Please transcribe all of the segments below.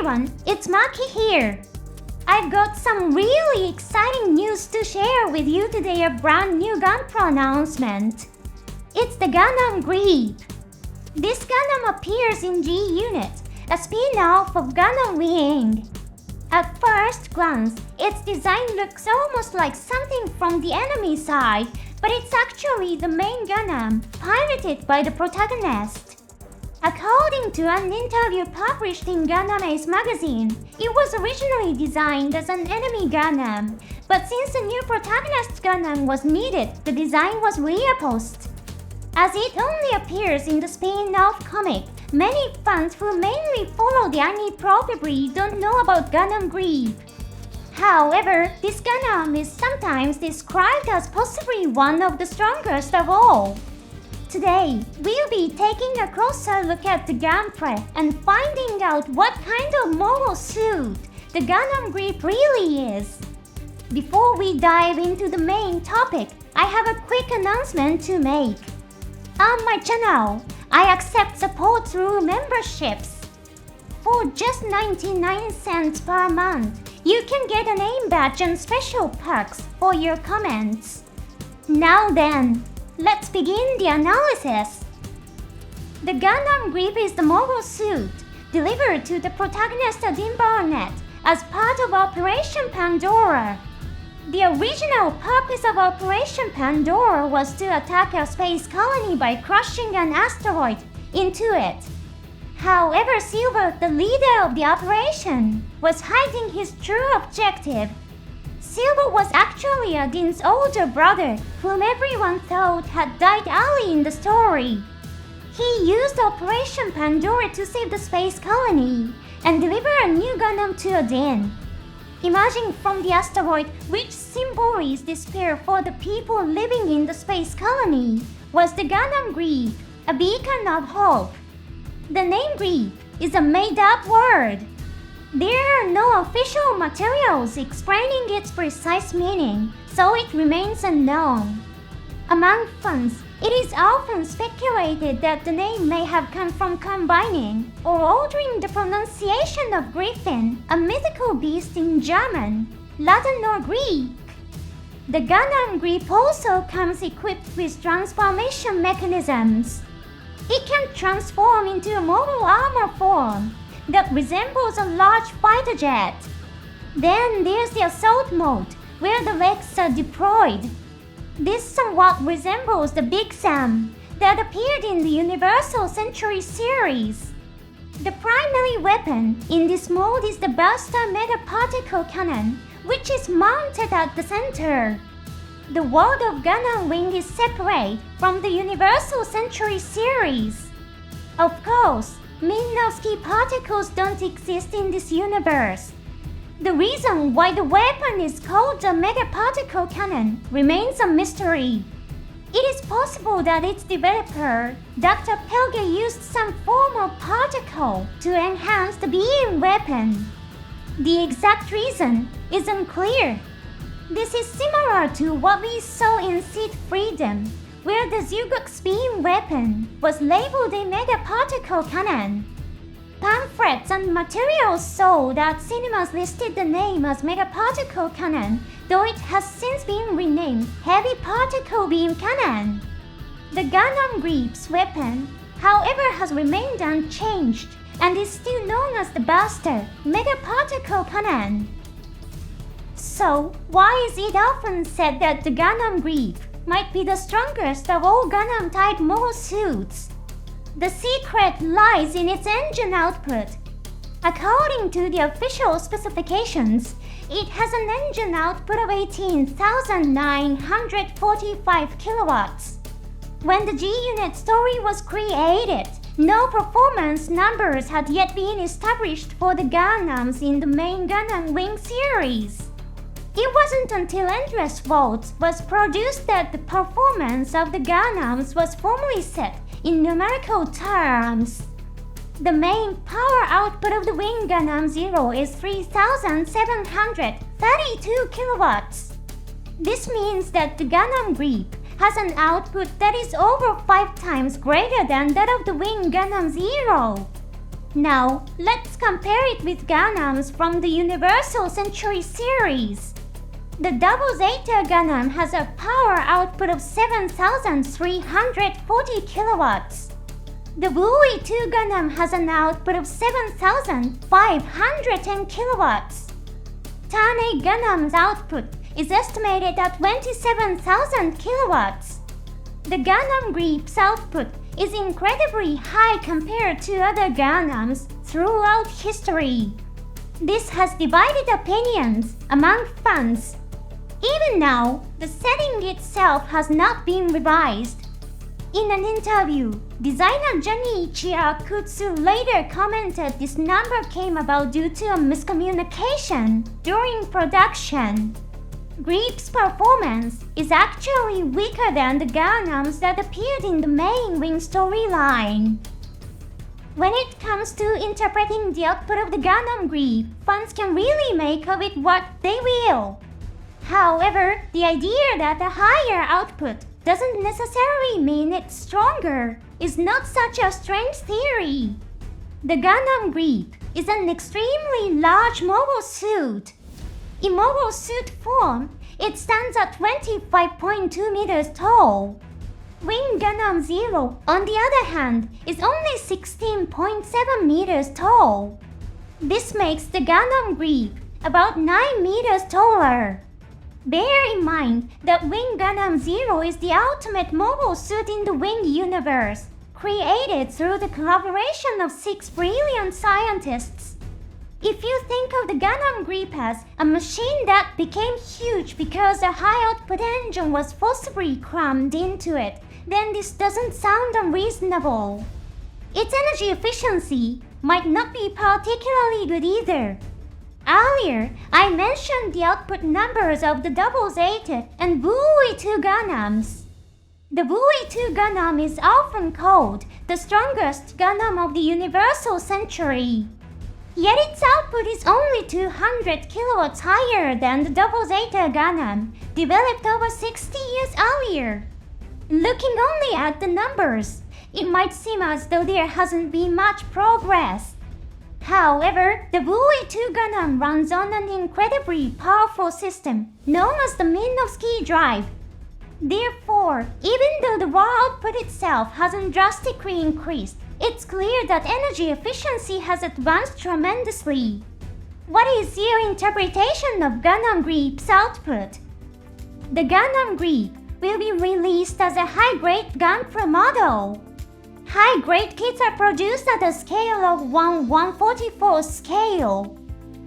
everyone, it's Maki here. I've got some really exciting news to share with you today, a brand new Gunpla announcement. It's the Gundam GRIEPE. This Gundam appears in G-Unit, a spin-off of Gundam Wing. At first glance, its design looks almost like something from the enemy side, but it's actually the main Gundam, piloted by the protagonist. According to an interview published in Gundam Ace magazine, it was originally designed as an enemy Gundam, but since a new protagonist Gundam was needed, the design was reopposed. As it only appears in the spin-off comic, many fans who mainly follow the anime probably don't know about Gundam GRIEPE. However, this Gundam is sometimes described as possibly one of the strongest of all. Today, we'll be taking a closer look at the Gunpla and finding out what kind of mobile suit the Gundam GRIEPE really is. Before we dive into the main topic, I have a quick announcement to make. On my channel, I accept support through memberships. For just 99 cents per month, you can get a name badge and special perks for your comments. Now then, let's begin the analysis. The Gundam GRIEPE is the mobile suit delivered to the protagonist Adin Barnett as part of Operation Pandora. The original purpose of Operation Pandora was to attack a space colony by crushing an asteroid into it. However, Silver, the leader of the operation, was hiding his true objective. Silver was actually Adin's older brother, whom everyone thought had died early in the story. He used Operation Pandora to save the space colony and deliver a new Gundam to Adin. Emerging from the asteroid, which symbolizes despair for the people living in the space colony, was the Gundam GRIEPE, a beacon of hope. The name GRIEPE is a made-up word. There are no official materials explaining its precise meaning, so it remains unknown. Among fans, it is often speculated that the name may have come from combining or altering the pronunciation of Griffin, a mythical beast in German, Latin or Greek. The Gundam GRIEPE also comes equipped with transformation mechanisms. It can transform into a mobile armor form that resembles a large fighter jet. Then there's the assault mode, where the legs are deployed. This somewhat resembles the Big Sam that appeared in the Universal Century series. The primary weapon in this mode is the Buster Mega Particle Cannon, which is mounted at the center. The world of Gundam Wing is separate from the Universal Century series. Of course, Minovsky particles don't exist in this universe. The reason why the weapon is called the Mega Particle Cannon remains a mystery. It is possible that its developer, Dr. Pelge, used some form of particle to enhance the beam weapon. The exact reason is unclear. This is similar to what we saw in Seed Freedom, where the Zugok's beam weapon was labeled a Mega Particle Cannon. Pamphlets and materials sold at cinemas listed the name as Mega Particle Cannon, though it has since been renamed Heavy Particle Beam Cannon. The Gundam GRIEPE's weapon, however, has remained unchanged and is still known as the Buster Mega Particle Cannon. So, why is it often said that the Gundam GRIEPE might be the strongest of all Gundam-type mobile suits? The secret lies in its engine output. According to the official specifications, it has an engine output of 18,945 kilowatts. When the G-Unit story was created, no performance numbers had yet been established for the Gundams in the main Gundam Wing series. It wasn't until Endless Waltz was produced that the performance of the Gundams was formally set in numerical terms. The main power output of the Wing Gundam Zero is 3,732 kilowatts. This means that the Gundam GRIEPE has an output that is over 5 times greater than that of the Wing Gundam Zero. Now, let's compare it with Gundams from the Universal Century series. The Double Zeta Gundam has a power output of 7,340 kilowatts. The Wooey 2 Gundam has an output of 7,510 kilowatts. Tane Gundam's output is estimated at 27,000 kilowatts. The Gundam GRIEPE's output is incredibly high compared to other Gundams throughout history. This has divided opinions among fans. Even now, the setting itself has not been revised. In an interview, designer Junichi Akutsu later commented this number came about due to a miscommunication during production. GRIEPE's performance is actually weaker than the Gundams that appeared in the main Wing storyline. When it comes to interpreting the output of the Gundam GRIEPE, fans can really make of it what they will. However, the idea that a higher output doesn't necessarily mean it's stronger is not such a strange theory. The Gundam GRIEPE is an extremely large mobile suit. In mobile suit form, it stands at 25.2 meters tall. Wing Gundam Zero, on the other hand, is only 16.7 meters tall. This makes the Gundam GRIEPE about 9 meters taller. Bear in mind that Wing Gundam Zero is the ultimate mobile suit in the Wing universe, created through the collaboration of 6 brilliant scientists. If you think of the Gundam GRIEPE as a machine that became huge because a high-output engine was forcibly crammed into it, then this doesn't sound unreasonable. Its energy efficiency might not be particularly good either. Earlier, I mentioned the output numbers of the Double Zeta and Wooey 2 Gundams. The Wooey 2 Gundam is often called the strongest Gundam of the Universal Century. Yet its output is only 200 kilowatts higher than the Double Zeta Gundam, developed over 60 years earlier. Looking only at the numbers, it might seem as though there hasn't been much progress. However, the Wooey 2 Gundam runs on an incredibly powerful system known as the Minovsky drive. Therefore, even though the raw output itself hasn't drastically increased, it's clear that energy efficiency has advanced tremendously. What is your interpretation of Gundam GRIEPE's output? The Gundam GRIEPE will be released as a high-grade Gunpla model. High-grade kits are produced at a scale of 1/144th scale.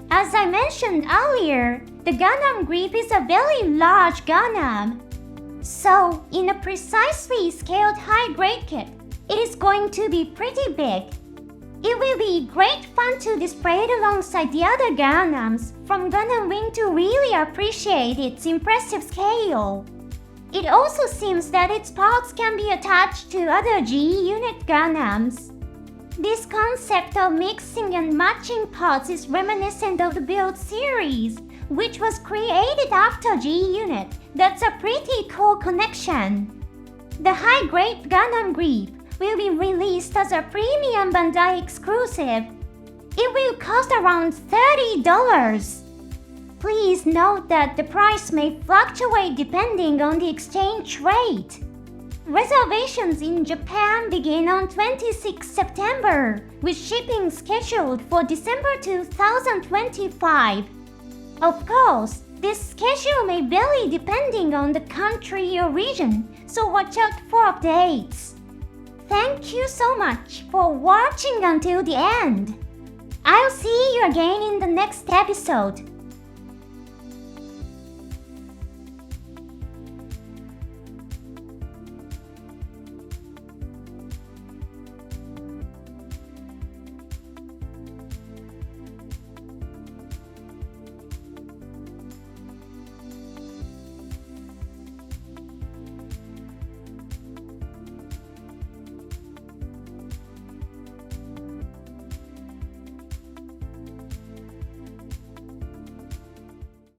As I mentioned earlier, the Gundam GRIEPE is a very large Gundam. So, in a precisely scaled high-grade kit, it is going to be pretty big. It will be great fun to display it alongside the other Gundams from Gundam Wing to really appreciate its impressive scale. It also seems that its parts can be attached to other GE unit Gundams. This concept of mixing and matching parts is reminiscent of the Build series, which was created after GE unit. That's a pretty cool connection. The high-grade Gundam GRIEPE will be released as a premium Bandai exclusive. It will cost around $30. Please note that the price may fluctuate depending on the exchange rate. Reservations in Japan begin on 26 September, with shipping scheduled for December 2025. Of course, this schedule may vary depending on the country or region, so watch out for updates. Thank you so much for watching until the end. I'll see you again in the next episode.